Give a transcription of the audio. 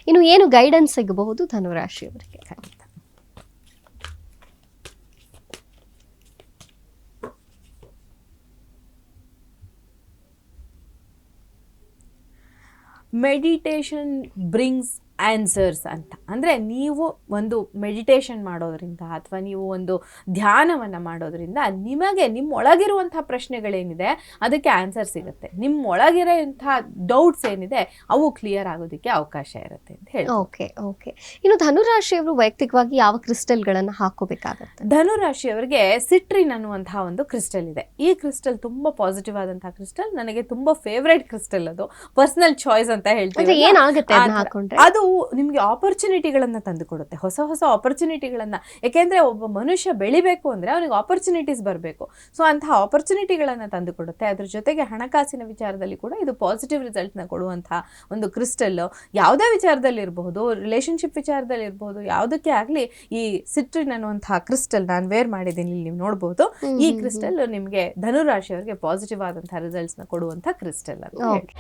ಇನ್ನು ಏನು ಗೈಡೆನ್ಸ್ ಸಿಗಬಹುದು ಧನುರಾಶಿಯವರಿಗೆ? ಖಂಡಿತ. ಮೆಡಿಟೇಷನ್ ಬ್ರಿಂಗ್ಸ್ ಆನ್ಸರ್ಸ್ ಅಂತ. ಅಂದರೆ ನೀವು ಒಂದು ಮೆಡಿಟೇಷನ್ ಮಾಡೋದ್ರಿಂದ ಅಥವಾ ನೀವು ಒಂದು ಧ್ಯಾನವನ್ನು ಮಾಡೋದ್ರಿಂದ ನಿಮಗೆ ನಿಮ್ಮೊಳಗಿರುವಂಥ ಪ್ರಶ್ನೆಗಳೇನಿದೆ ಅದಕ್ಕೆ ಆನ್ಸರ್ ಸಿಗುತ್ತೆ. ನಿಮ್ಮೊಳಗಿರೋಂಥ ಡೌಟ್ಸ್ ಏನಿದೆ ಅವು ಕ್ಲಿಯರ್ ಆಗೋದಕ್ಕೆ ಅವಕಾಶ ಇರುತ್ತೆ ಅಂತ ಹೇಳಿ. Okay okay. ಇನ್ನು ಧನುರಾಶಿಯವರು ವೈಯಕ್ತಿಕವಾಗಿ ಯಾವ ಕ್ರಿಸ್ಟಲ್ಗಳನ್ನು ಹಾಕೋಬೇಕಾಗತ್ತೆ? ಧನುರಾಶಿಯವರಿಗೆ ಸಿಟ್ರಿನ್ ಅನ್ನುವಂತಹ ಒಂದು ಕ್ರಿಸ್ಟಲ್ ಇದೆ. ಈ ಕ್ರಿಸ್ಟಲ್ ತುಂಬ ಪಾಸಿಟಿವ್ ಆದಂತಹ ಕ್ರಿಸ್ಟಲ್. ನನಗೆ ತುಂಬ ಫೇವ್ರೇಟ್ ಕ್ರಿಸ್ಟಲ್. ಅದು ಪರ್ಸನಲ್ ಚಾಯ್ಸ್ ಅಂತ ಹೇಳ್ತೀವಿ. ಏನಾಗುತ್ತೆ ಅದನ್ನ ಹಾಕೊಂಡ್ರೆ? ಅದು ನಿಮಗೆ ಆಪರ್ಚುನಿಟಿಗಳನ್ನು ತಂದುಕೊಡುತ್ತೆ, ಹೊಸ ಹೊಸ ಆಪರ್ಚುನಿಟಿಗಳನ್ನು. ಯಾಕೆಂದರೆ ಒಬ್ಬ ಮನುಷ್ಯ ಬೆಳಿಬೇಕು ಅಂದರೆ ಅವನಿಗೆ ಆಪರ್ಚುನಿಟೀಸ್ ಬರಬೇಕು. ಸೊ ಅಂತಹ ಆಪರ್ಚುನಿಟಿಗಳನ್ನು ತಂದುಕೊಡುತ್ತೆ. ಅದ್ರ ಜೊತೆಗೆ ಹಣಕಾಸಿನ ವಿಚಾರದಲ್ಲಿ ಕೂಡ ಇದು ಪಾಸಿಟಿವ್ ರಿಸಲ್ಟ್ನ ಕೊಡುವಂಥ ಒಂದು ಕ್ರಿಸ್ಟಲ್ಲು. ಯಾವುದೇ ವಿಚಾರದಲ್ಲಿ ಇರಬಹುದು, ರಿಲೇಷನ್ಶಿಪ್ ವಿಚಾರದಲ್ಲಿ ಇರಬಹುದು, ಯಾವುದಕ್ಕೆ ಆಗಲಿ ಈ ಸಿಟ್ರಿನ್ ಅನ್ನುವಂತಹ ಕ್ರಿಸ್ಟಲ್ ನಾನು ವೇರ್ ಮಾಡಿದ್ದೀನಿ, ಇಲ್ಲಿ ನೀವು ನೋಡ್ಬೋದು. ಈ ಕ್ರಿಸ್ಟಲ್ ನಿಮಗೆ ಧನುರಾಶಿಯವರಿಗೆ ಪಾಸಿಟಿವ್ ಆದಂಥ ರಿಸಲ್ಟ್ಸ್ನ ಕೊಡುವಂಥ ಕ್ರಿಸ್ಟಲ್ ಅಂತ ಹೇಳಿ.